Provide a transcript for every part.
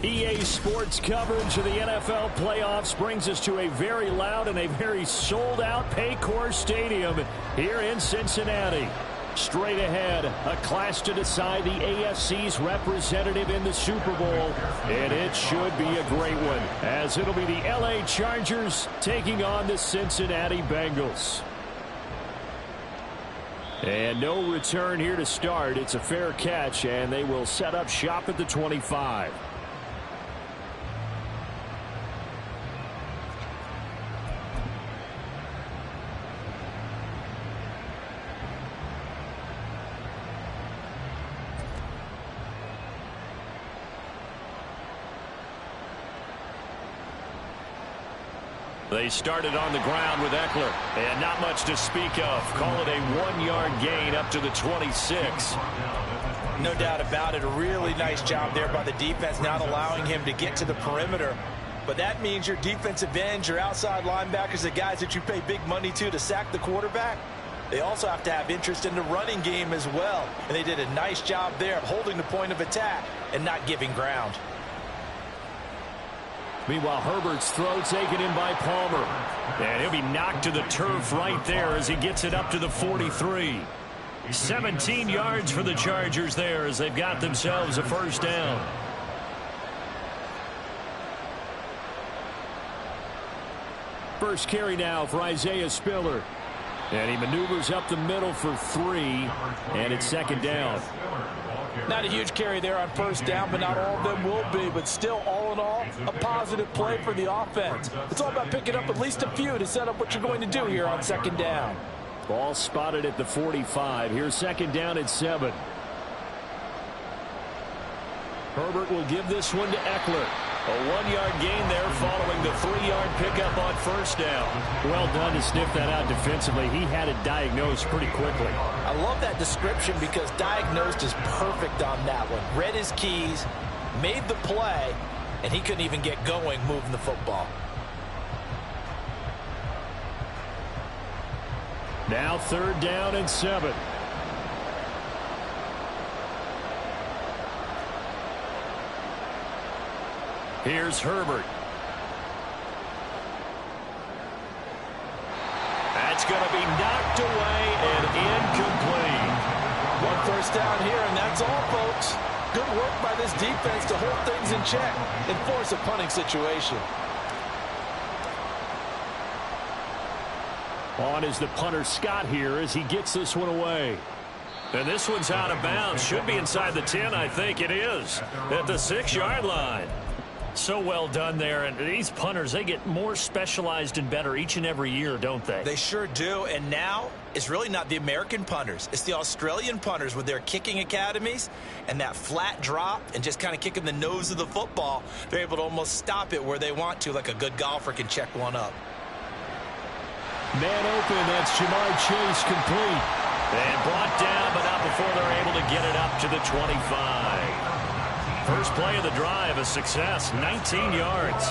EA Sports coverage of the NFL playoffs brings us to a very loud and a very sold-out Paycor Stadium here in Cincinnati. Straight ahead, a clash to decide the AFC's representative in the Super Bowl, and it should be a great one, as it'll be the LA Chargers taking on the Cincinnati Bengals. And no return here to start. It's a fair catch, and they will set up shop at the 25. They started on the ground with Eckler, and not much to speak of. Call it a 1-yard gain up to the 26. No doubt about it. A really nice job there by the defense, not allowing him to get to the perimeter. But that means your defensive ends, your outside linebackers, the guys that you pay big money to sack the quarterback, they also have to have interest in the running game as well. And they did a nice job there of holding the point of attack and not giving ground. Meanwhile, Herbert's throw taken in by Palmer. And he'll be knocked to the turf right there as he gets it up to the 43. 17 yards for the Chargers there as they've got themselves a first down. First carry now for Isaiah Spiller. And he maneuvers up the middle for 3, and it's second down. Not a huge carry there on first down, but not all of them will be. But still, all in all, a positive play for the offense. It's all about picking up at least a few to set up what you're going to do here on second down. Ball spotted at the 45. Here's second down at 7. Herbert will give this one to Eckler. A 1-yard gain there following the 3-yard pickup on first down. Well done to sniff that out defensively. He had it diagnosed pretty quickly. I love that description because diagnosed is perfect on that one. Read his keys, made the play, and he couldn't even get going moving the football. Now third down and 7. Here's Herbert. That's going to be knocked away and incomplete. One first down here, and that's all, folks. Good work by this defense to hold things in check and force a punting situation. On is the punter Scott here as he gets this one away. And this one's out of bounds. Should be inside the 10, I think it is. At the 6-yard line. So well done there, and these punters, they get more specialized and better each and every year, don't they? They sure do, and now it's really not the American punters. It's the Australian punters with their kicking academies and that flat drop and just kind of kicking the nose of the football. They're able to almost stop it where they want to, like a good golfer can check one up. Man open, that's Jamar Chase complete. And brought down, but not before they're able to get it up to the 25. First play of the drive, a success, 19 yards.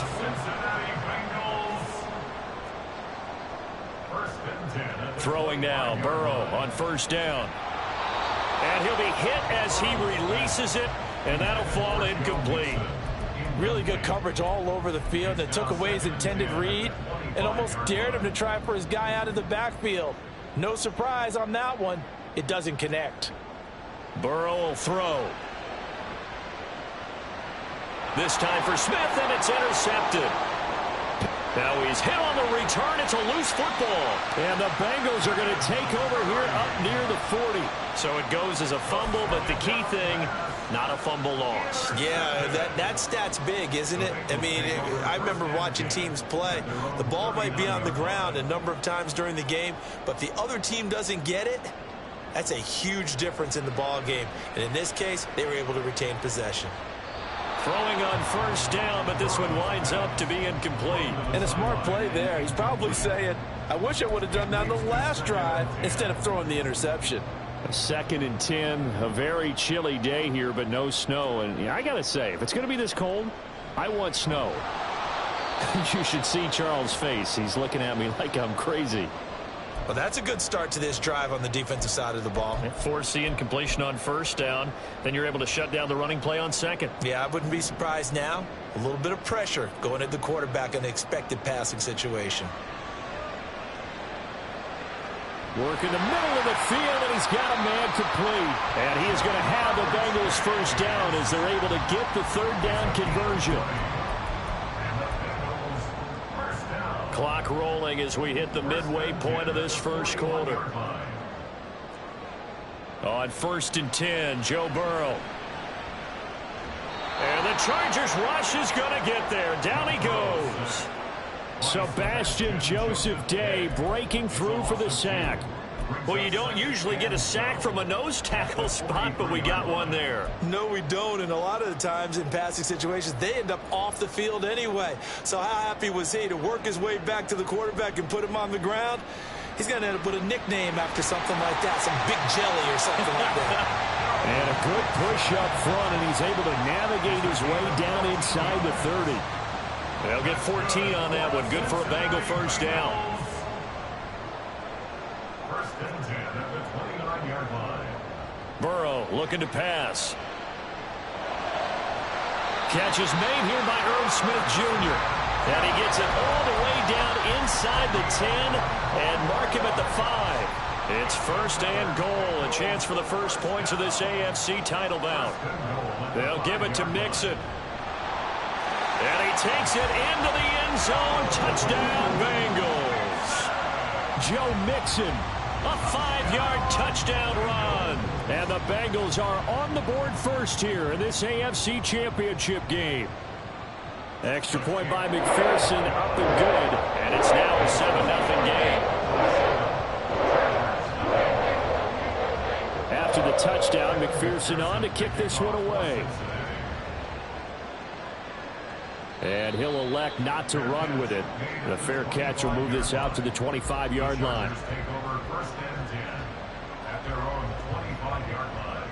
Throwing now, Burrow on first down. And he'll be hit as he releases it, and that'll fall incomplete. Really good coverage all over the field that took away his intended read and almost dared him to try for his guy out of the backfield. No surprise on that one. It doesn't connect. Burrow will throw. This time for Smith, and it's intercepted. Now he's hit on the return. It's a loose football. And the Bengals are going to take over here up near the 40. So it goes as a fumble, but the key thing, not a fumble loss. Yeah, that stat's big, isn't it? I mean, I remember watching teams play. The ball might be on the ground a number of times during the game, but if the other team doesn't get it, that's a huge difference in the ball game. And in this case, they were able to retain possession. Throwing on first down, but this one winds up to be incomplete. And a smart play there. He's probably saying, I wish I would have done that on the last drive instead of throwing the interception. A 2nd and 10, a very chilly day here, but no snow. And I got to say, if it's going to be this cold, I want snow. You should see Charles' face. He's looking at me like I'm crazy. Well, that's a good start to this drive on the defensive side of the ball. Force the incompletion on first down. Then you're able to shut down the running play on second. Yeah, I wouldn't be surprised now. A little bit of pressure going at the quarterback in an expected passing situation. Work in the middle of the field, and he's got a man complete. And he is going to have the Bengals first down as they're able to get the third down conversion. Clock rolling as we hit the midway point of this first quarter. On 1st and 10, Joe Burrow. And the Chargers rush is going to get there. Down he goes. Sebastian Joseph Day breaking through for the sack. Well, you don't usually get a sack from a nose tackle spot, but we got one there. No, we don't, and a lot of the times in passing situations, they end up off the field anyway. So how happy was he to work his way back to the quarterback and put him on the ground? He's going to end up with a nickname after something like that, some Big Jelly or something like that. And a good push up front, and he's able to navigate his way down inside the 30. They'll get 14 on that one. Good for a Bengal first down. First and 10 at the 29-yard line. Burrow looking to pass. Catch is made here by Irv Smith Jr. And he gets it all the way down inside the 10 and mark him at the 5. It's 1st and goal. A chance for the first points of this AFC title bout. They'll give it to Mixon. And he takes it into the end zone. Touchdown, Bengals. Joe Mixon, a 5-yard touchdown run. And the Bengals are on the board first here in this AFC Championship game. Extra point by McPherson, up and good. And it's now a 7-0 game. After the touchdown, McPherson on to kick this one away. And he'll elect not to run with it. The fair catch will move this out to the 25-yard line. Take over 1st and 10 at their own 25-yard line.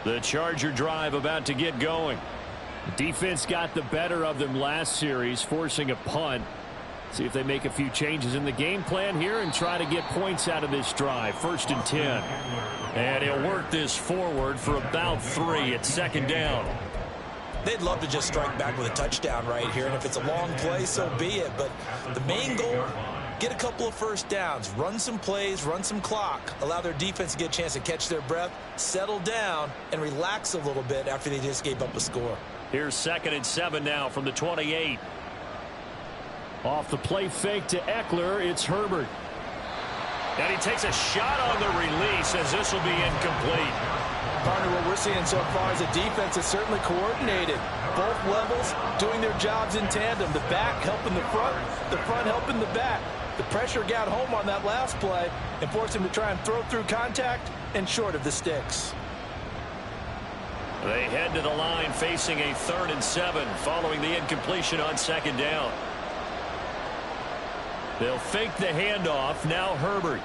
The Charger drive about to get going. Defense got the better of them last series, forcing a punt. See if they make a few changes in the game plan here and try to get points out of this drive. 1st and 10. And he'll work this forward for about 3 at 2nd down. They'd love to just strike back with a touchdown right here, and if it's a long play, so be it. But the main goal, get a couple of first downs, run some plays, run some clock, allow their defense to get a chance to catch their breath, settle down, and relax a little bit after they just gave up a score. Here's 2nd and 7 now from the 28. Off the play fake to Eckler, it's Herbert. And he takes a shot on the release as this will be incomplete. Partner, what we're seeing so far is a defense that's certainly coordinated. Both levels doing their jobs in tandem. The back helping the front helping the back. The pressure got home on that last play and forced him to try and throw through contact and short of the sticks. They head to the line facing a 3rd and 7 following the incompletion on 2nd down. They'll fake the handoff. Now Herbert.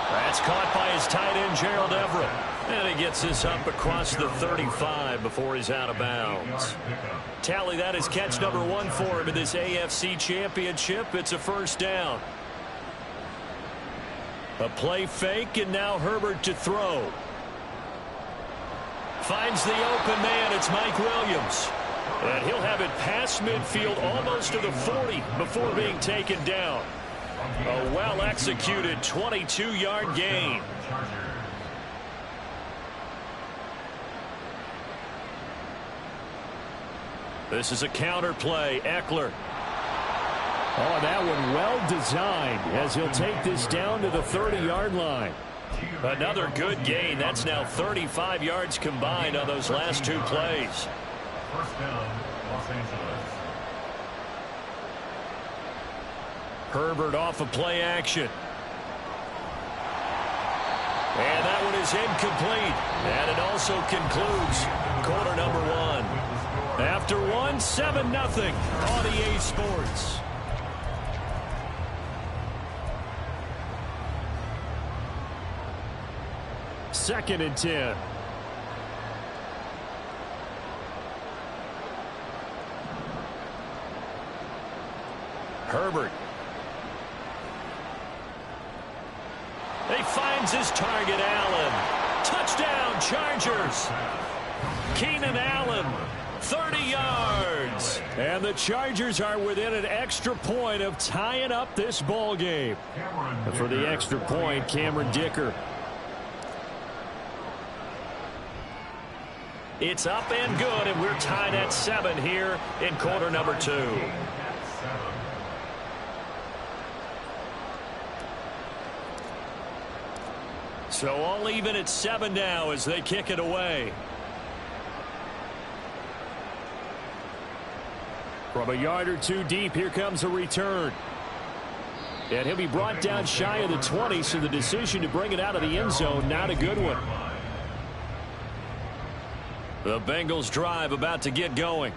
That's caught by his tight end, Gerald Everett. And he gets this up across the 35 before he's out of bounds. Tally, that is catch number 1 for him in this AFC Championship. It's a 1st down. A play fake, and now Herbert to throw. Finds the open man. It's Mike Williams. And he'll have it past midfield almost to the 40 before being taken down. A well-executed 22-yard gain. This is a counter play. Eckler. Oh, that one well designed as he'll take this down to the 30-yard line. Another good gain. That's now 35 yards combined on those last 2 plays. First down, Los Angeles. Herbert off of play action. And that one is incomplete. And it also concludes quarter number 1. After 1, 7-0 on EA Sports. Second and 10. He finds his target, Allen. Touchdown, Chargers. Keenan Allen, 30 yards. And the Chargers are within an extra point of tying up this ball game. And for the extra point, Cameron Dicker. It's up and good, and we're tied at 7 here in quarter number 2. So all even at 7 now as they kick it away. From a yard or two deep, here comes a return. And he'll be brought down shy of the 20, so the decision to bring it out of the end zone, not a good one. The Bengals drive about to get going.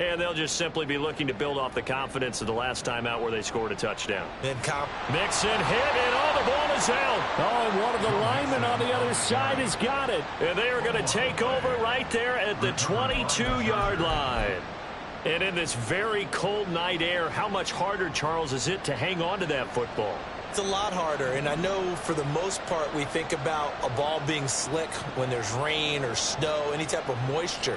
And they'll just simply be looking to build off the confidence of the last time out where they scored a touchdown. Mixon hit, and the ball is out. Oh, and one of the linemen on the other side has got it. And they are going to take over right there at the 22-yard line. And in this very cold night air, how much harder, Charles, is it to hang on to that football? It's a lot harder, and I know for the most part we think about a ball being slick when there's rain or snow, any type of moisture.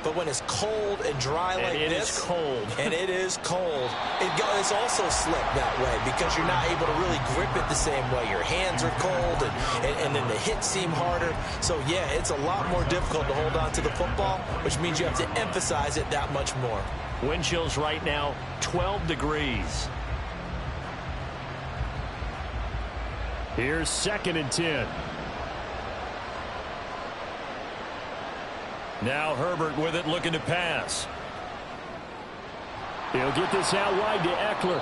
But when it's cold and dry like this, it is cold, and it is cold, it's also slick that way because you're not able to really grip it the same way. Your hands are cold, and then the hits seem harder. So, yeah, it's a lot more difficult to hold on to the football, which means you have to emphasize it that much more. Wind chills right now, 12 degrees. Here's 2nd and 10. Now Herbert with it, looking to pass. He'll get this out wide to Eckler.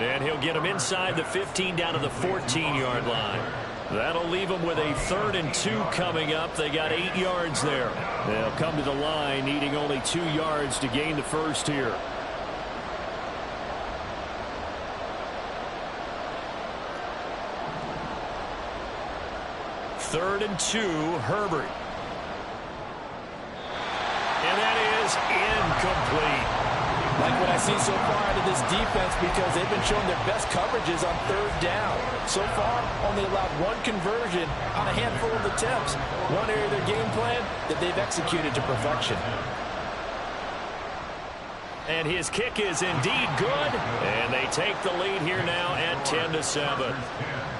And he'll get him inside the 15 down to the 14-yard line. That'll leave them with a 3rd and 2 coming up. They got 8 yards there. They'll come to the line needing only 2 yards to gain the first here. 3rd and 2, Herbert. And that is incomplete. Like what I see so far out of this defense because they've been showing their best coverages on 3rd down. So far, only allowed 1 conversion on a handful of attempts. One area of their game plan that they've executed to perfection. And his kick is indeed good. And they take the lead here now at 10-7.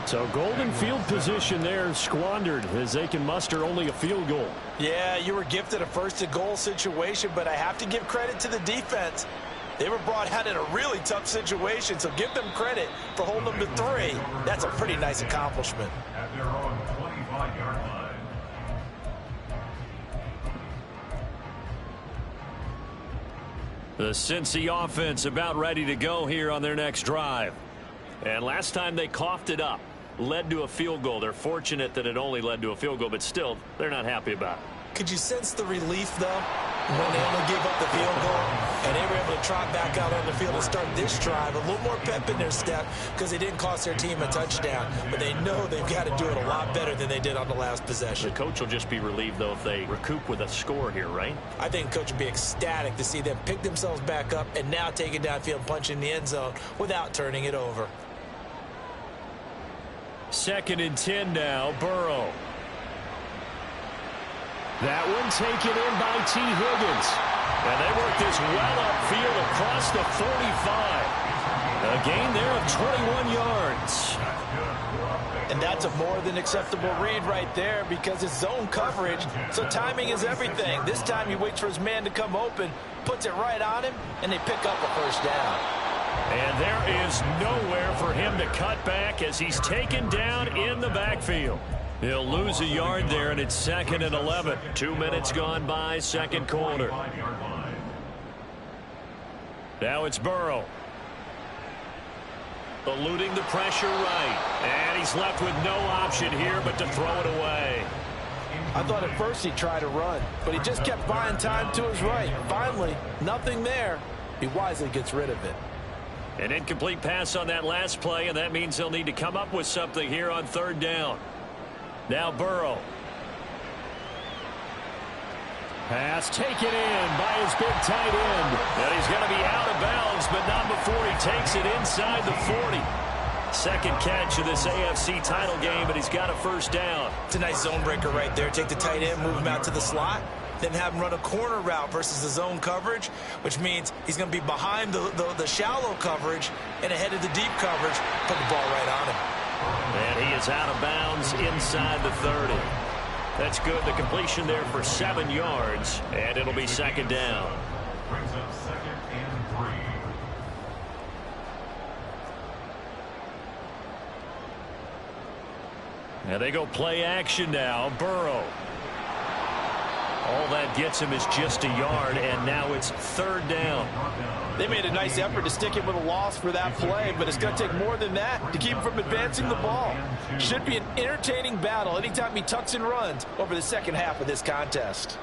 So golden field position there squandered as they can muster only a field goal. Yeah, you were gifted a 1st and goal situation, but I have to give credit to the defense. They were brought out in a really tough situation, so give them credit for holding them to 3. That's a pretty nice accomplishment. At their own 25-yard line. The Cincy offense about ready to go here on their next drive. And last time they coughed it up, led to a field goal. They're fortunate that it only led to a field goal, but still, they're not happy about it. Could you sense the relief, though, when they only gave up the field goal and they were able to trot back out on the field and start this drive? A little more pep in their step because they didn't cost their team a touchdown, but they know they've got to do it a lot better than they did on the last possession. The coach will just be relieved, though, if they recoup with a score here, right? I think the coach would be ecstatic to see them pick themselves back up and now take it downfield and punch in the end zone without turning it over. 2nd and 10 now, Burrow. That one taken in by T. Higgins. And they work this well upfield across the 45. A gain there of 21 yards. And that's a more than acceptable read right there because it's zone coverage, so timing is everything. This time he waits for his man to come open, puts it right on him, and they pick up a 1st down. And there is nowhere for him to cut back as he's taken down in the backfield. He'll lose a yard there, and it's 2nd and 11. 2 minutes gone by, 2nd quarter. Now it's Burrow. Eluding the pressure right. And he's left with no option here but to throw it away. I thought at first he tried to run, but he just kept buying time to his right. Finally, nothing there. He wisely gets rid of it. An incomplete pass on that last play, and that means they'll need to come up with something here on 3rd down. Now Burrow. Pass taken in by his big tight end. And he's going to be out of bounds, but not before he takes it inside the 40. Second catch of this AFC title game, and he's got a first down. It's a nice zone breaker right there. Take the tight end, move him out to the slot, then have him run a corner route versus the zone coverage, which means he's going to be behind the shallow coverage and ahead of the deep coverage. Put the ball right on him. And he is out of bounds inside the 30. That's good. The completion there for 7 yards, and it'll be second down. Brings up 2nd and 3. And they go play action now. Burrow. All that gets him is just a yard, and now it's third down. They made a nice effort to stick him with a loss for that play, but it's going to take more than that to keep him from advancing the ball. Should be an entertaining battle anytime he tucks and runs over the second half of this contest.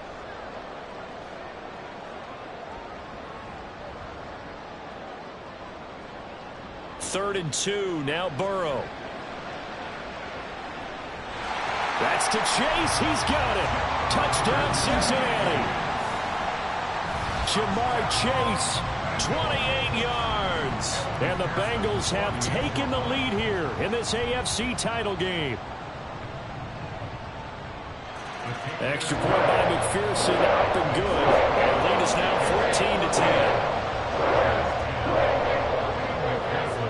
Third and 2, now Burrow. That's to Chase. He's got it. Touchdown, Cincinnati. Ja'Marr Chase, 28 yards. And the Bengals have taken the lead here in this AFC title game. Extra point by McPherson, up and good. And lead is now 14-10.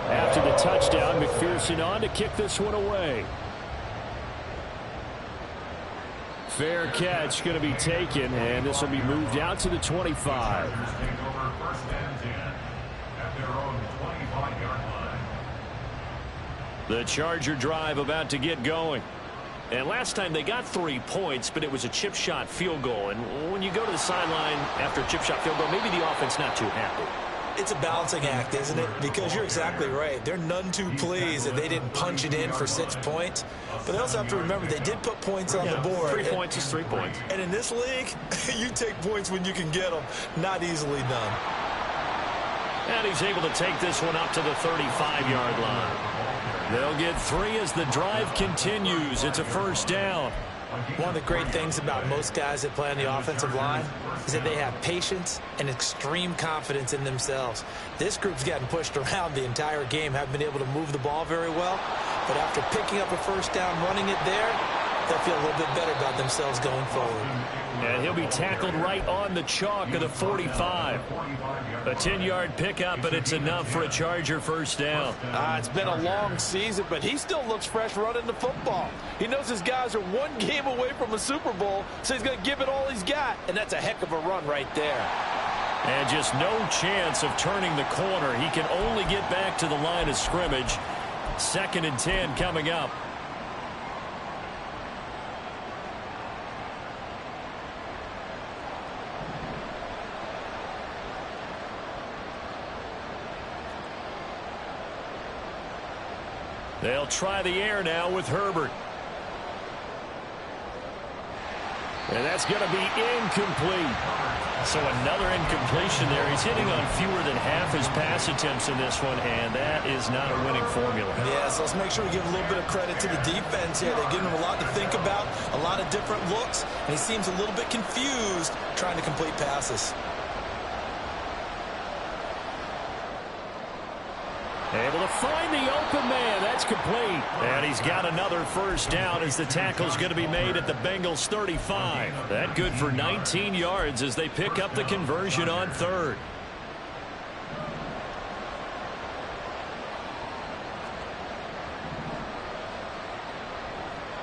After the touchdown, McPherson on to kick this one away. Fair catch going to be taken, and this will be moved out to the 25. The Charger drive about to get going. And last time they got 3 points, but it was a chip shot field goal. And when you go to the sideline after a chip shot field goal, maybe the offense not too happy. It's a balancing act, isn't it? Because you're exactly right. They're none too pleased that they didn't punch it in for 6 points. But they also have to remember they did put points on the board. 3 points is 3 points. And in this league, you take points when you can get them. Not easily done. And he's able to take this one up to the 35-yard line. They'll get 3 as the drive continues. It's a first down. One of the great things about most guys that play on the offensive line is that they have patience and extreme confidence in themselves. This group's gotten pushed around the entire game, haven't been able to move the ball very well. But after picking up a first down, running it there, they'll feel a little bit better about themselves going forward. And he'll be tackled right on the chalk of the 45. A 10-yard pickup, but it's enough for a Charger first down. It's been a long season, but he still looks fresh running the football. He knows his guys are 1 game away from a Super Bowl, so he's going to give it all he's got, and that's a heck of a run right there. And just no chance of turning the corner. He can only get back to the line of scrimmage. 2nd and 10 coming up. They'll try the air now with Herbert. And that's going to be incomplete. So another incompletion there. He's hitting on fewer than half his pass attempts in this one, and that is not a winning formula. Yeah, so let's make sure we give a little bit of credit to the defense here. They're giving him a lot to think about, a lot of different looks, and he seems a little bit confused trying to complete passes. Able to find the open man. That's complete. And he's got another first down as the tackle's going to be made at the Bengals 35. That good for 19 yards as they pick up the conversion on 3rd.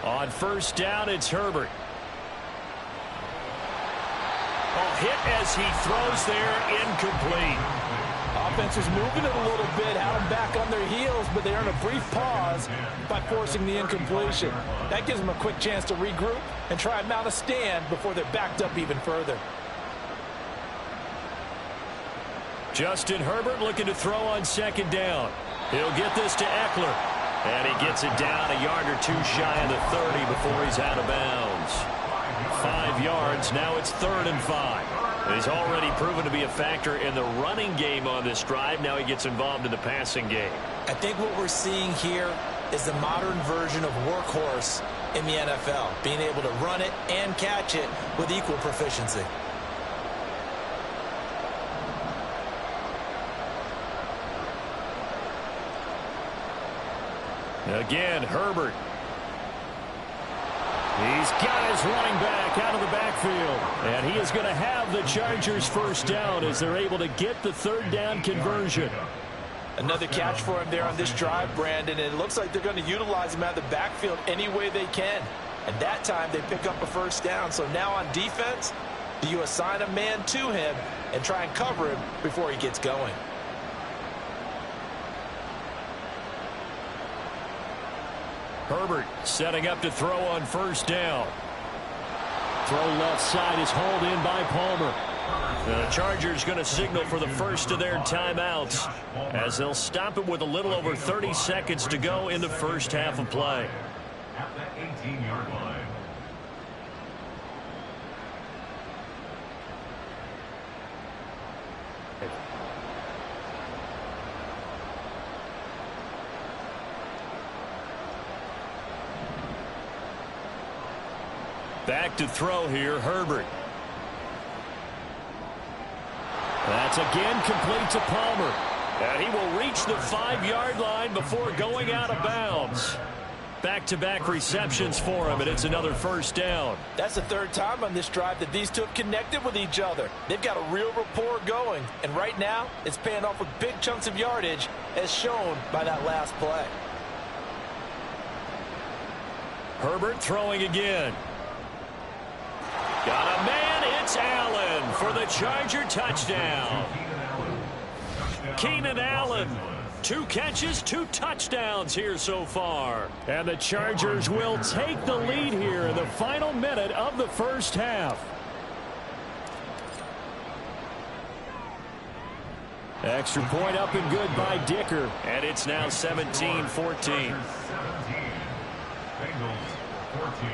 On first down, it's Herbert. Hit as he throws there, incomplete. Offense was moving it a little bit, had them back on their heels, but they earn a brief pause by forcing the incompletion. That gives them a quick chance to regroup and try and mount a stand before they're backed up even further. Justin Herbert looking to throw on 2nd down. He'll get this to Eckler. And he gets it down a yard or 2 shy of the 30 before he's out of bounds. 5 yards. Now it's 3rd and 5. He's already proven to be a factor in the running game on this drive. Now he gets involved in the passing game. I think what we're seeing here is the modern version of workhorse in the NFL, being able to run it and catch it with equal proficiency. Again, Herbert. He's got his running back out of the backfield. And he is going to have the Chargers first down as they're able to get the third down conversion. Another catch for him there on this drive, Brandon. And it looks like they're going to utilize him out of the backfield any way they can. And that time they pick up a first down. So now on defense, do you assign a man to him and try and cover him before he gets going? Herbert setting up to throw on first down. Throw left side is hauled in by Palmer. The Chargers going to signal for the first of their timeouts as they'll stop it with a little over 30 seconds to go in the first half of play. At the 18-yard line. Back to throw here, Herbert. That's again complete to Palmer. And he will reach the 5-yard line before going out of bounds. Back-to-back receptions for him, and it's another first down. That's the third time on this drive that these two have connected with each other. They've got a real rapport going, and right now it's paying off with big chunks of yardage as shown by that last play. Herbert throwing again. Got a man, it's Allen for the Charger touchdown. Keenan Allen, 2 catches, 2 touchdowns here so far. And the Chargers will take the lead here in the final minute of the first half. Extra point up and good by Dicker. And it's now 17-14. Bengals 14.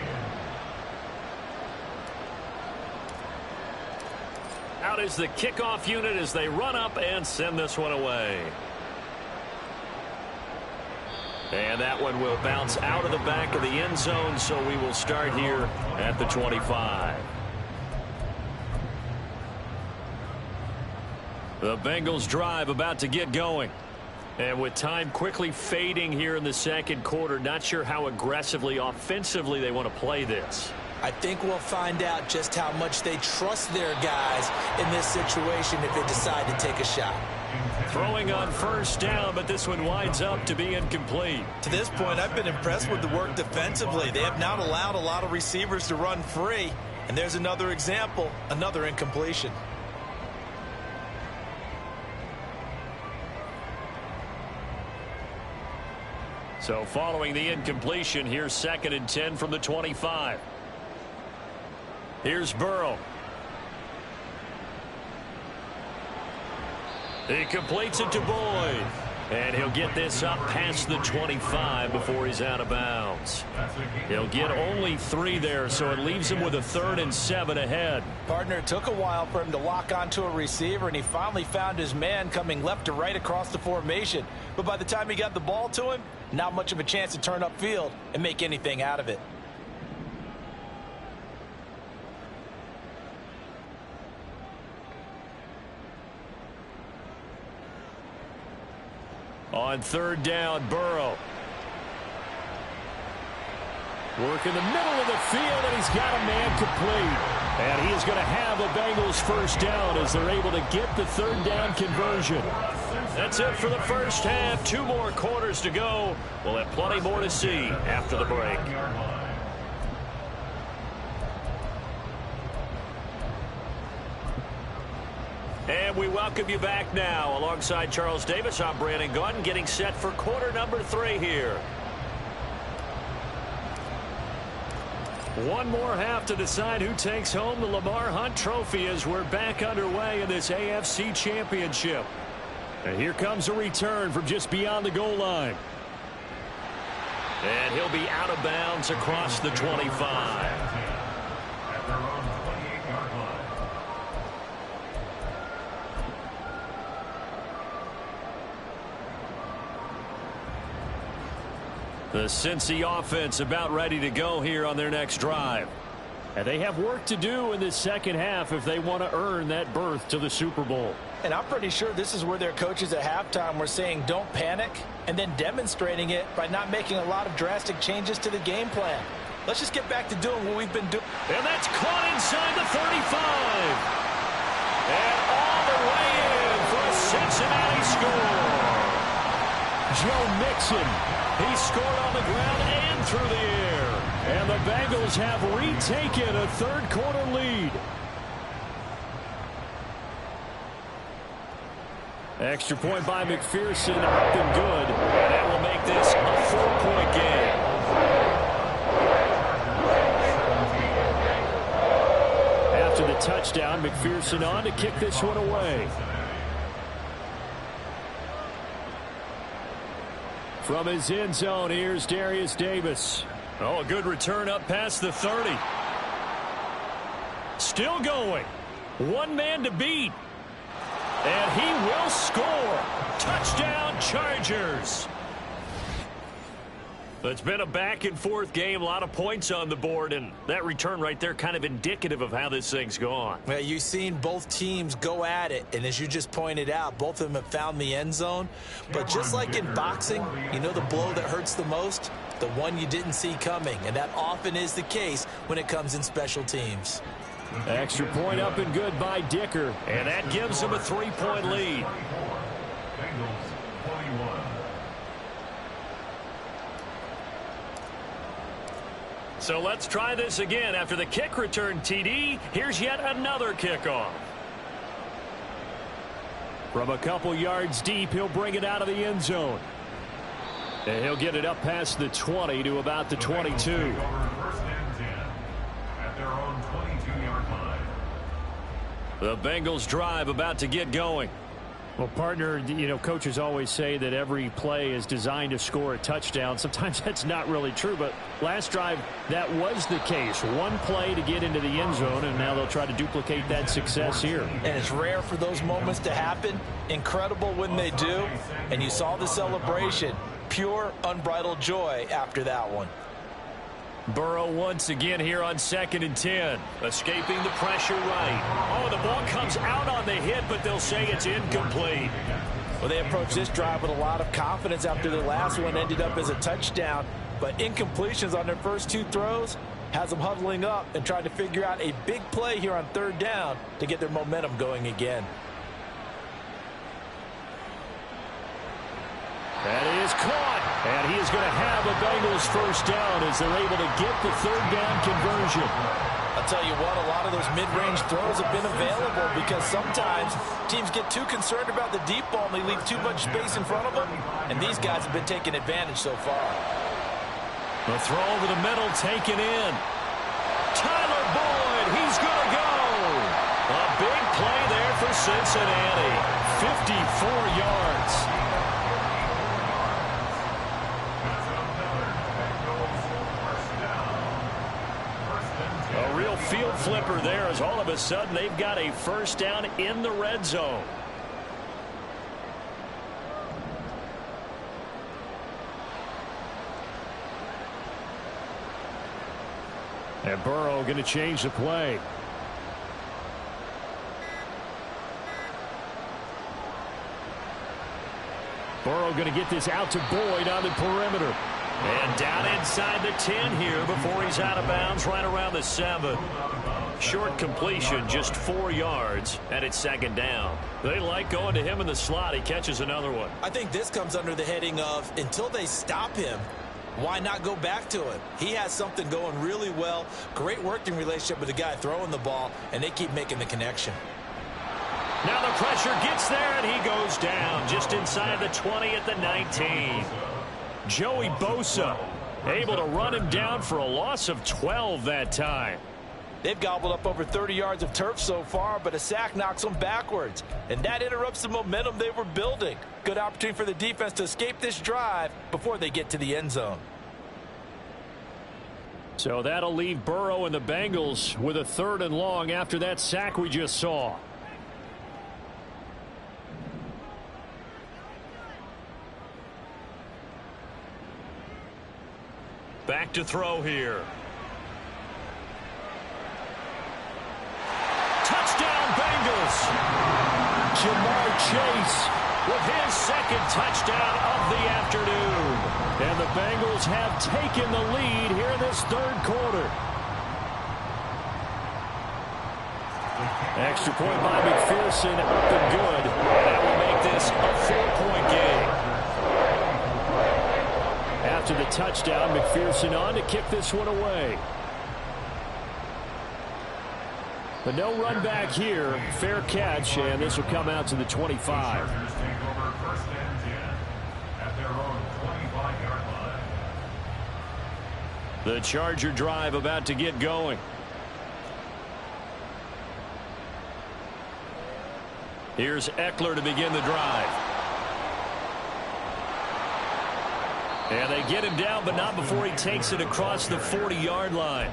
Out is the kickoff unit as they run up and send this one away. And that one will bounce out of the back of the end zone, so we will start here at the 25. The Bengals drive about to get going. And with time quickly fading here in the second quarter, not sure how aggressively, offensively they want to play this. I think we'll find out just how much they trust their guys in this situation if they decide to take a shot. Throwing on first down, but this one winds up to be incomplete. To this point, I've been impressed with the work defensively. They have not allowed a lot of receivers to run free. And there's another example, another incompletion. So following the incompletion, here's 2nd and 10 from the 25. Here's Burrow. He completes it to Boyd. And he'll get this up past the 25 before he's out of bounds. He'll get only 3 there, so it leaves him with a 3rd and 7 ahead. Partner, it took a while for him to lock onto a receiver, and he finally found his man coming left to right across the formation. But by the time he got the ball to him, not much of a chance to turn upfield and make anything out of it. On 3rd down, Burrow. Work in the middle of the field, and he's got a man complete. And he is going to have a Bengals first down as they're able to get the 3rd down conversion. That's it for the first half. 2 more quarters to go. We'll have plenty more to see after the break. And we welcome you back now. Alongside Charles Davis, I'm Brandon Gaudin, getting set for quarter number 3 here. One more half to decide who takes home the Lamar Hunt Trophy as we're back underway in this AFC Championship. And here comes a return from just beyond the goal line. And he'll be out of bounds across the 25. The Cincy offense about ready to go here on their next drive. And they have work to do in this second half if they want to earn that berth to the Super Bowl. And I'm pretty sure this is where their coaches at halftime were saying don't panic, and then demonstrating it by not making a lot of drastic changes to the game plan. Let's just get back to doing what we've been doing. And that's caught inside the 35. And all the way in for a Cincinnati score. Joe Mixon, he scored on the ground and through the air. And the Bengals have retaken a third-quarter lead. Extra point by McPherson, up and good. And that will make this a 4-point game. After the touchdown, McPherson on to kick this one away. From his end zone, here's Darius Davis. Oh, a good return up past the 30. Still going. One man to beat. And he will score. Touchdown, Chargers. It's been a back-and-forth game, a lot of points on the board, and that return right there kind of indicative of how this thing's gone. Well, you've seen both teams go at it, and as you just pointed out, both of them have found the end zone. But just like in boxing, you know the blow that hurts the most? The one you didn't see coming, and that often is the case when it comes in special teams. Extra point up and good by Dicker, and that gives them a 3-point lead. Bengals 21. So let's try this again. After the kick return, TD, here's yet another kickoff. From a couple yards deep, he'll bring it out of the end zone. And he'll get it up past the 20 to about the 22. First and 10 at their own 22-yard line. The Bengals drive about to get going. Well, partner, you know, coaches always say that every play is designed to score a touchdown. Sometimes that's not really true, but last drive, that was the case. One play to get into the end zone, and now they'll try to duplicate that success here. And it's rare for those moments to happen. Incredible when they do. And you saw the celebration. Pure, unbridled joy after that one. Burrow once again here on 2nd and 10. Escaping the pressure right. Oh, the ball comes out on the hit, but they'll say it's incomplete. Well, they approached this drive with a lot of confidence after the last one ended up as a touchdown. But incompletions on their first two throws has them huddling up and trying to figure out a big play here on 3rd down to get their momentum going again. That is caught, and he is going to have a Bengals first down as they're able to get the 3rd down conversion. I'll tell you what, a lot of those mid-range throws have been available because sometimes teams get too concerned about the deep ball and they leave too much space in front of them, and these guys have been taking advantage so far. The throw over the middle taken in. Tyler Boyd, he's going to go. A big play there for Cincinnati. 54 yards. A real field flipper there as all of a sudden they've got a first down in the red zone. And Burrow going to change the play. Burrow going to get this out to Boyd on the perimeter. And down inside the 10 here before he's out of bounds right around the 7. Short completion, just 4 yards, and it's 2nd down. They like going to him in the slot. He catches another one. I think this comes under the heading of until they stop him, why not go back to him? He has something going really well. Great working relationship with the guy throwing the ball, and they keep making the connection. Now the pressure gets there, and he goes down just inside the 20 at the 19. Joey Bosa able to run him down for a loss of 12 that time. They've gobbled up over 30 yards of turf so far, but a sack knocks them backwards, and that interrupts the momentum they were building. Good opportunity for the defense to escape this drive before they get to the end zone. So that'll leave Burrow and the Bengals with a 3rd and long after that sack we just saw. Back to throw here. Touchdown, Bengals. Ja'Marr Chase with his second touchdown of the afternoon. And the Bengals have taken the lead here in this third quarter. Extra point by McPherson, up and good. And that will make this a 4-point game. After the touchdown, McPherson on to kick this one away. But no run back here. Fair catch, and this will come out to the 25. The Charger drive about to get going. Here's Eckler to begin the drive. And they get him down, but not before he takes it across the 40-yard line.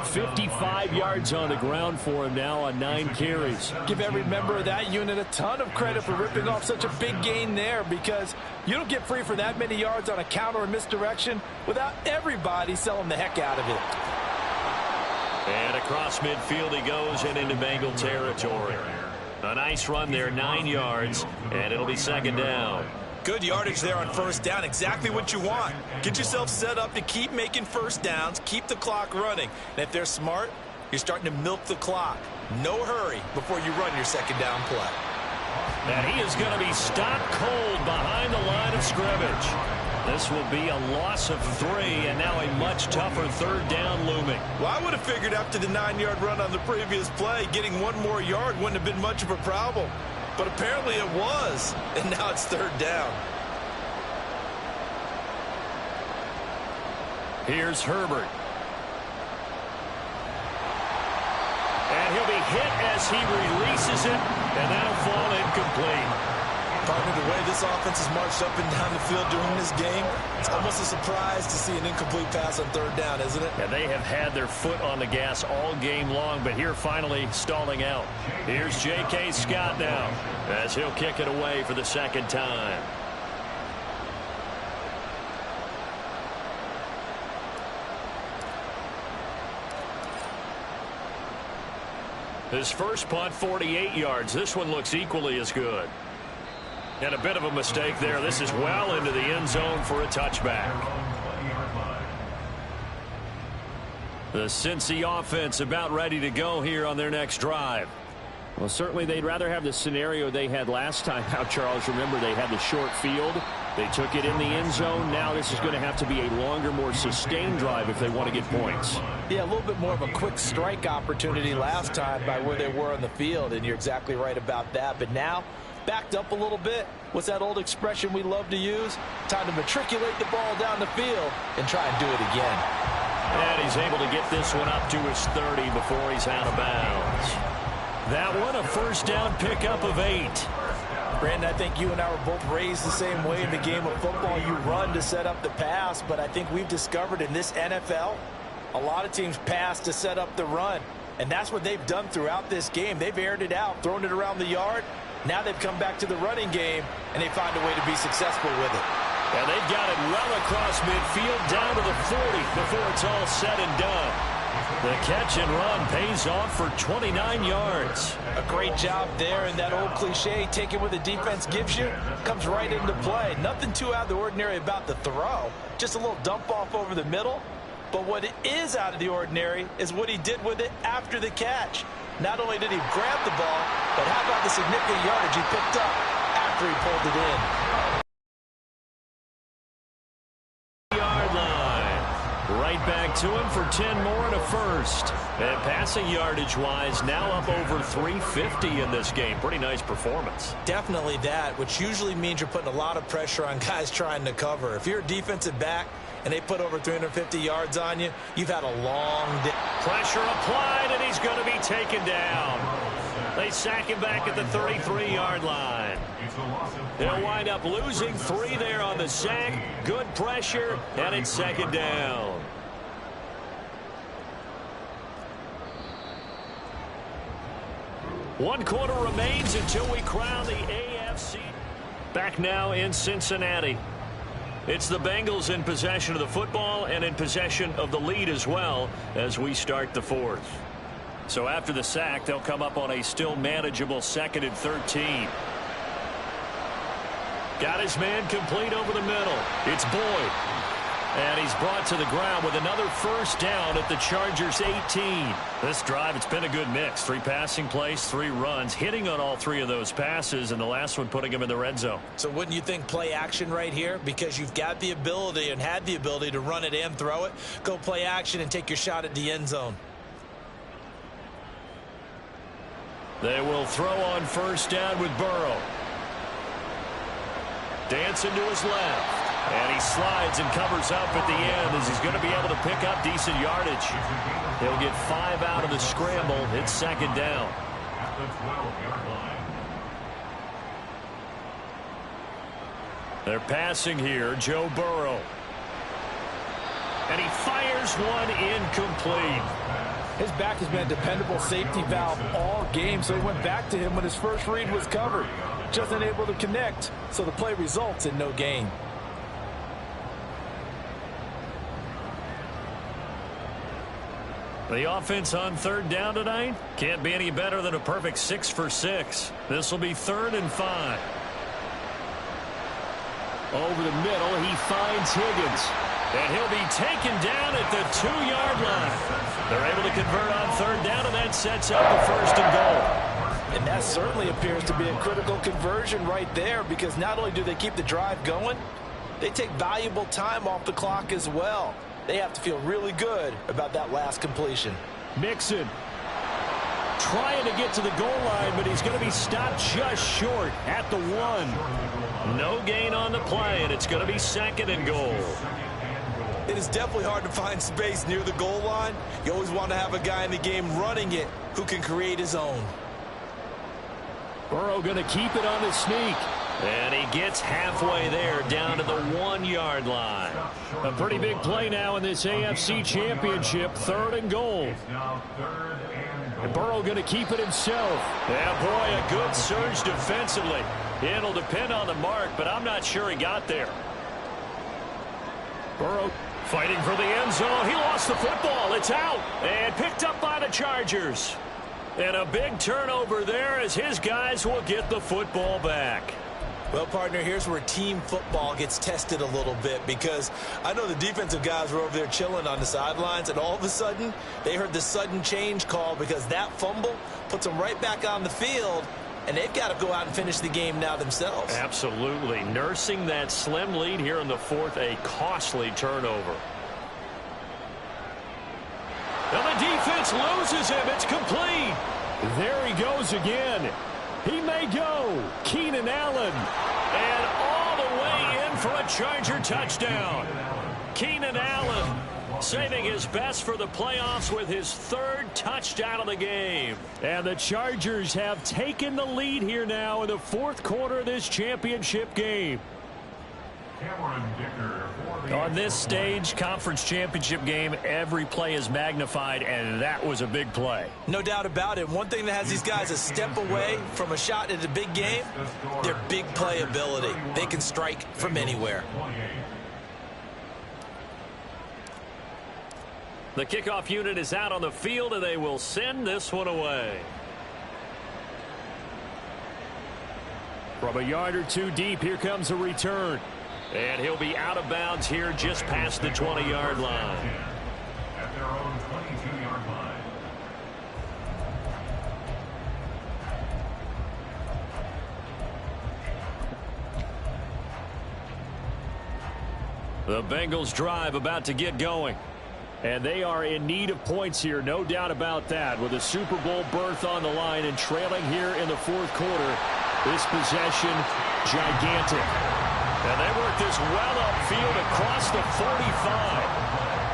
55 yards on the ground for him now on 9 carries. Give every member of that unit a ton of credit for ripping off such a big gain there, because you don't get free for that many yards on a counter or misdirection without everybody selling the heck out of it. And across midfield he goes and into Bengal territory. A nice run there, 9 yards, and it'll be second down. Good yardage there on first down. Exactly what you want. Get yourself set up to keep making first downs, keep the clock running. And if they're smart, you're starting to milk the clock. No hurry before you run your second down play. And he is going to be stopped cold behind the line of scrimmage. This will be a loss of 3, and now a much tougher third down looming. Well, I would have figured after the 9-yard run on the previous play, getting 1 more yard wouldn't have been much of a problem. But apparently it was, and now it's third down. Here's Herbert. And he'll be hit as he releases it, and that'll fall incomplete. Partner, the way this offense has marched up and down the field during this game, it's almost a surprise to see an incomplete pass on third down, isn't it? Yeah, they have had their foot on the gas all game long, but here finally stalling out. Here's J.K. Scott now as he'll kick it away for the second time. His first punt, 48 yards. This one looks equally as good. And a bit of a mistake there. This is well into the end zone for a touchback. The Cincy offense about ready to go here on their next drive. Well, certainly they'd rather have the scenario they had last time out, Charles. Remember, they had the short field. They took it in the end zone. Now this is going to have to be a longer, more sustained drive if they want to get points. Yeah, a little bit more of a quick strike opportunity last time by where they were on the field, and you're exactly right about that. But now, backed up a little bit. What's that old expression we love to use? Time to matriculate the ball down the field and try and do it again. And he's able to get this one up to his 30 before he's out of bounds. That one, a first down pickup of 8. Brandon, I think you and I were both raised the same way in the game of football. You run to set up the pass, but I think we've discovered in this NFL, a lot of teams pass to set up the run. And that's what they've done throughout this game. They've aired it out, thrown it around the yard. Now they've come back to the running game, and they find a way to be successful with it. And they've got it well across midfield down to the 40 before it's all said and done. The catch and run pays off for 29 yards. A great job there, and that old cliche, taking what the defense gives you, comes right into play. Nothing too out of the ordinary about the throw. Just a little dump off over the middle. But what is out of the ordinary is what he did with it after the catch. Not only did he grab the ball, but how about the significant yardage he picked up after he pulled it in? Yard line. Right back to him for 10 more and a first. And passing yardage-wise, now up over 350 in this game. Pretty nice performance. Definitely that, which usually means you're putting a lot of pressure on guys trying to cover. If you're a defensive back and they put over 350 yards on you, you've had a long day. Pressure applied, and he's going to be taken down. They sack him back at the 33-yard line. They'll wind up losing 3 there on the sack. Good pressure, and it's second down. One quarter remains until we crown the AFC. Back now in Cincinnati. It's the Bengals in possession of the football and in possession of the lead as well as we start the fourth. So after the sack, they'll come up on a still manageable 2nd and 13. Got his man complete over the middle. It's Boyd. And he's brought to the ground with another first down at the Chargers' 18. This drive, it's been a good mix. 3 passing plays, 3 runs, hitting on all 3 of those passes, and the last one putting him in the red zone. So wouldn't you think play action right here? Because you've got the ability and had the ability to run it and throw it. Go play action and take your shot at the end zone. They will throw on first down with Burrow. Dancing to his left. And he slides and covers up at the end as he's going to be able to pick up decent yardage. He'll get 5 out of the scramble. It's 2nd down. At the 12-yard line. They're passing here, Joe Burrow. And he fires one incomplete. His back has been a dependable safety valve all game, so he went back to him when his first read was covered. Just unable to connect, so the play results in no gain. The offense on 3rd down tonight can't be any better than a perfect 6 for 6. This will be 3rd and 5. Over the middle, he finds Higgins. And he'll be taken down at the 2-yard line. They're able to convert on 3rd down, and that sets up the 1st and goal. And that certainly appears to be a critical conversion right there, because not only do they keep the drive going, they take valuable time off the clock as well. They have to feel really good about that last completion. Mixon trying to get to the goal line, but he's going to be stopped just short at the 1. No gain on the play, and it's going to be 2nd and goal. It is definitely hard to find space near the goal line. You always want to have a guy in the game running it who can create his own. Burrow going to keep it on the sneak. And he gets halfway there, down to the 1-yard line. A pretty big play now in this AFC Championship. 3rd and goal. And Burrow going to keep it himself. Yeah, boy, a good surge defensively. It'll depend on the mark, but I'm not sure he got there. Burrow fighting for the end zone. He lost the football. It's out. And picked up by the Chargers. And a big turnover there as his guys will get the football back. Well, partner, here's where team football gets tested a little bit, because I know the defensive guys were over there chilling on the sidelines, and all of a sudden they heard the sudden change call because that fumble puts them right back on the field, and they've got to go out and finish the game now themselves. Absolutely. Nursing that slim lead here in the 4th, a costly turnover. And the defense loses him. It's complete. There he goes again. He may go. Keenan Allen. And all the way in for a Charger touchdown. Keenan Allen saving his best for the playoffs with his 3rd touchdown of the game. And the Chargers have taken the lead here now in the 4th quarter of this championship game. On this stage, conference championship game, every play is magnified, and that was a big play. No doubt about it. One thing that has these guys a step away from a shot at a big game, their big play ability. They can strike from anywhere. The kickoff unit is out on the field, and they will send this one away. From a yard or 2 deep, here comes a return. And he'll be out of bounds here just past the 20-yard line. At their own 22-yard line. The Bengals drive about to get going. And they are in need of points here, no doubt about that. With a Super Bowl berth on the line and trailing here in the 4th quarter, this possession gigantic. And they work this well upfield across the 45.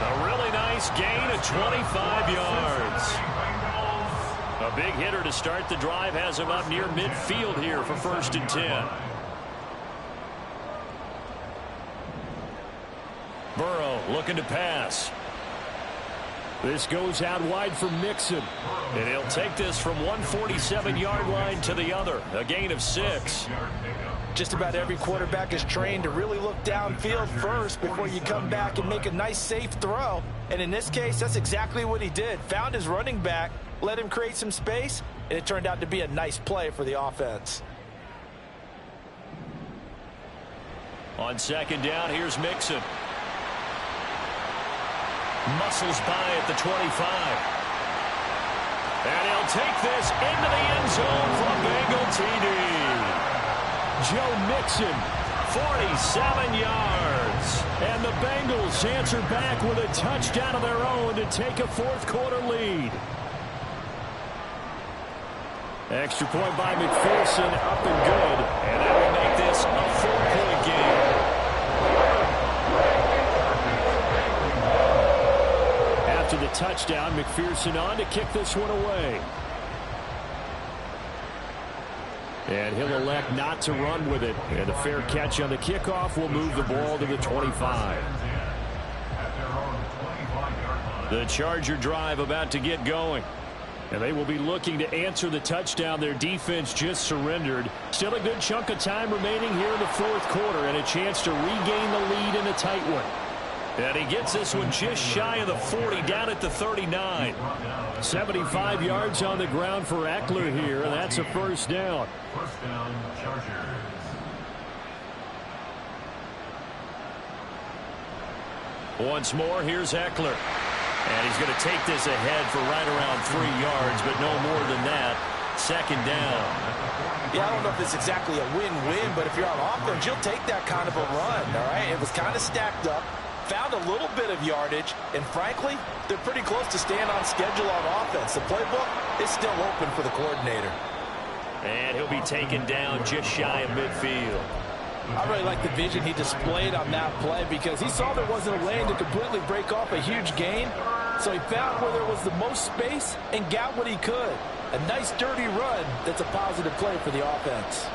A really nice gain of 25 yards. A big hitter to start the drive has him up near midfield here for 1st and 10. Burrow looking to pass. This goes out wide for Mixon. And he'll take this from 147-yard line to the other. A gain of 6. Just about every quarterback is trained to really look downfield first before you come back and make a nice, safe throw. And in this case, that's exactly what he did. Found his running back, let him create some space, and it turned out to be a nice play for the offense. On second down, here's Mixon. Muscles by at the 25. And he'll take this into the end zone for a Bengal TD. Joe Mixon, 47 yards. And the Bengals answer back with a touchdown of their own to take a fourth-quarter lead. Extra point by McPherson, up and good. And that will make this a 4-point game. After the touchdown, McPherson on to kick this one away. And he'll elect not to run with it. And a fair catch on the kickoff will move the ball to the 25. The Charger drive about to get going. And they will be looking to answer the touchdown their defense just surrendered. Still a good chunk of time remaining here in the fourth quarter and a chance to regain the lead in a tight one. And he gets this one just shy of the 40, down at the 39. 75 yards on the ground for Eckler here, and that's a first down. First down, Chargers. Once more, here's Eckler. And he's going to take this ahead for right around 3 yards, but no more than that. Second down. Yeah, I don't know if it's exactly a win-win, but if you're on offense, you'll take that kind of a run, all right? It was kind of stacked up, found a little bit of yardage, and frankly, they're pretty close to staying on schedule on offense. The playbook is still open for the coordinator. And he'll be taken down just shy of midfield. I really like the vision he displayed on that play because he saw there wasn't a lane to completely break off a huge gain. So he found where there was the most space and got what he could. A nice dirty run that's a positive play for the offense.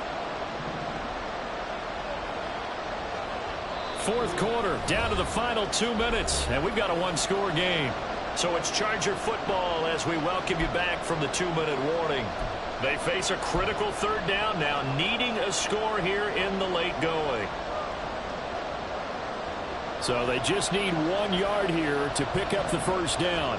Fourth quarter, down to the final 2 minutes, and we've got a one-score game. So it's Charger football as we welcome you back from the 2-minute warning. They face a critical third down now, needing a score here in the late going. So they just need 1 yard here to pick up the first down.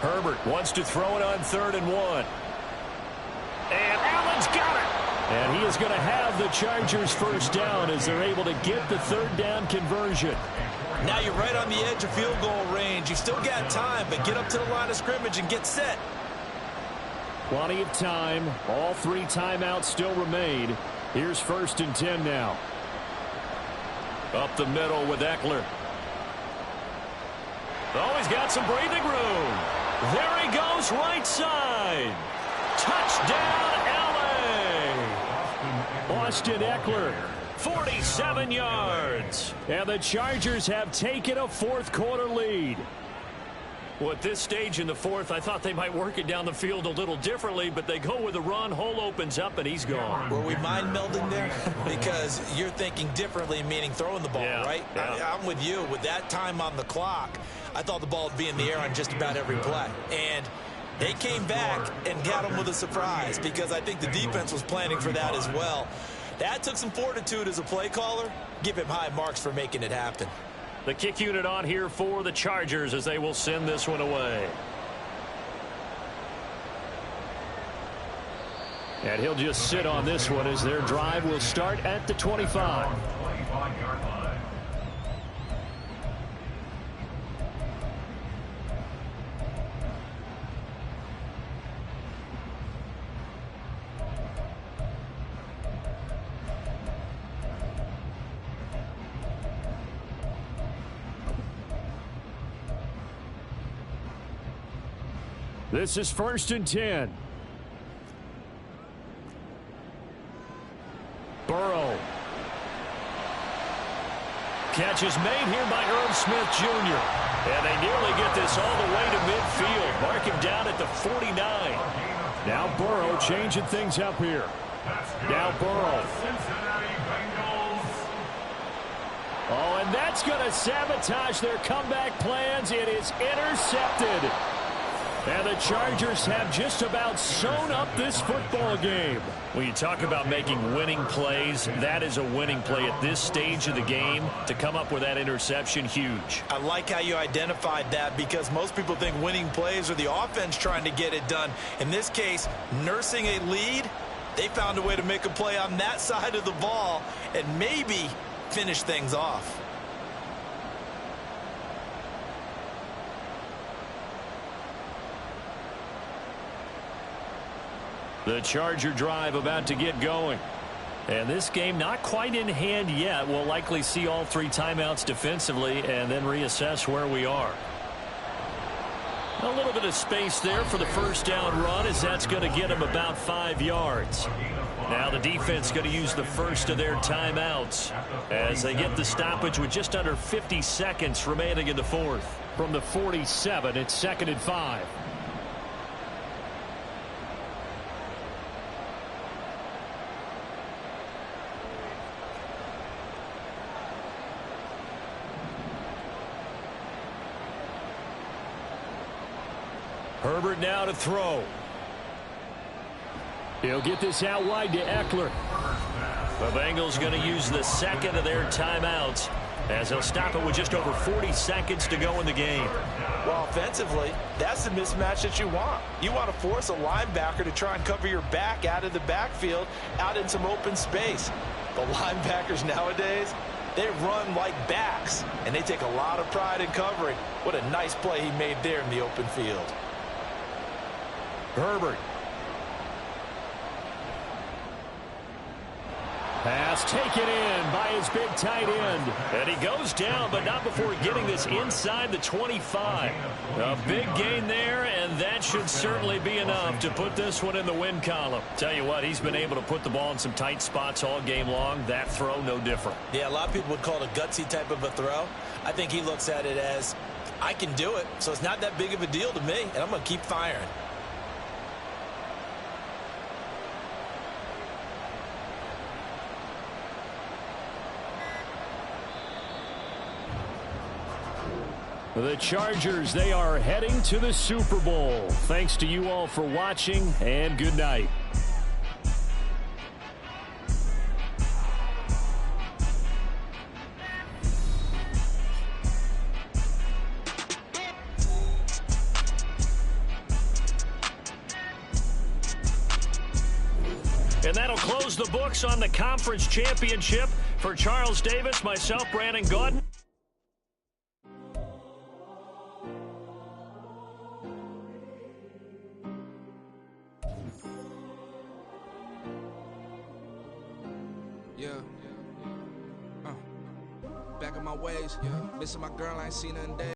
Herbert wants to throw it on 3rd and 1. And Allen's got it. And he is going to have the Chargers first down as they're able to get the third down conversion. Now you're right on the edge of field goal range. You've still got time, but get up to the line of scrimmage and get set. Plenty of time. All 3 timeouts still remain. Here's 1st and 10 now. Up the middle with Eckler. Oh, he's got some breathing room. There he goes, right side. Touchdown, L.A. Austin Eckler, 47 yards. And the Chargers have taken a fourth-quarter lead. Well, at this stage in the fourth, I thought they might work it down the field a little differently, but they go with a run. Hole opens up, and he's gone. Were we mind melding there? Because you're thinking differently, meaning throwing the ball, right? Yeah. I'm with you. With that time on the clock, I thought the ball would be in the air on just about every play. And they came back and got him with a surprise because I think the defense was planning for that as well. That took some fortitude as a play caller. Give him high marks for making it happen. The kick unit on here for the Chargers as they will send this one away. And he'll just sit on this one as their drive will start at the 25. 25-yard line. This is 1st and 10. Burrow. catch is made here by Irv Smith Jr. And they nearly get this all the way to midfield. Mark him down at the 49. Now Burrow changing things up here. Now Burrow. Oh, and that's going to sabotage their comeback plans. It is intercepted. And the Chargers have just about sewn up this football game. When you talk about making winning plays, that is a winning play at this stage of the game. To come up with that interception, huge. I like how you identified that, because most people think winning plays are the offense trying to get it done. In this case, nursing a lead, they found a way to make a play on that side of the ball and maybe finish things off. The Charger drive about to get going. And this game not quite in hand yet. We'll likely see all 3 timeouts defensively and then reassess where we are. A little bit of space there for the first down run, as that's going to get him about 5 yards. Now the defense going to use the first of their timeouts as they get the stoppage with just under 50 seconds remaining in the fourth. From the 47, it's 2nd and 5. Herbert now to throw. He'll get this out wide to Eckler. The Bengals going to use the second of their timeouts as they'll stop it with just over 40 seconds to go in the game. Well, offensively, that's the mismatch that you want. You want to force a linebacker to try and cover your back out of the backfield, out in some open space. The linebackers nowadays, they run like backs, and they take a lot of pride in covering. What a nice play he made there in the open field. Herbert. Pass taken in by his big tight end. And he goes down, but not before getting this inside the 25. A big gain there, and that should certainly be enough to put this one in the win column. Tell you what, he's been able to put the ball in some tight spots all game long. That throw, no different. Yeah, a lot of people would call it a gutsy type of a throw. I think he looks at it as, I can do it, so it's not that big of a deal to me, and I'm going to keep firing. The Chargers, they are heading to the Super Bowl. Thanks to you all for watching, and good night. And that'll close the books on the conference championship. For Charles Davis, myself, Brandon Gaudin. Back in my ways, missing my girl, I ain't seen her in days.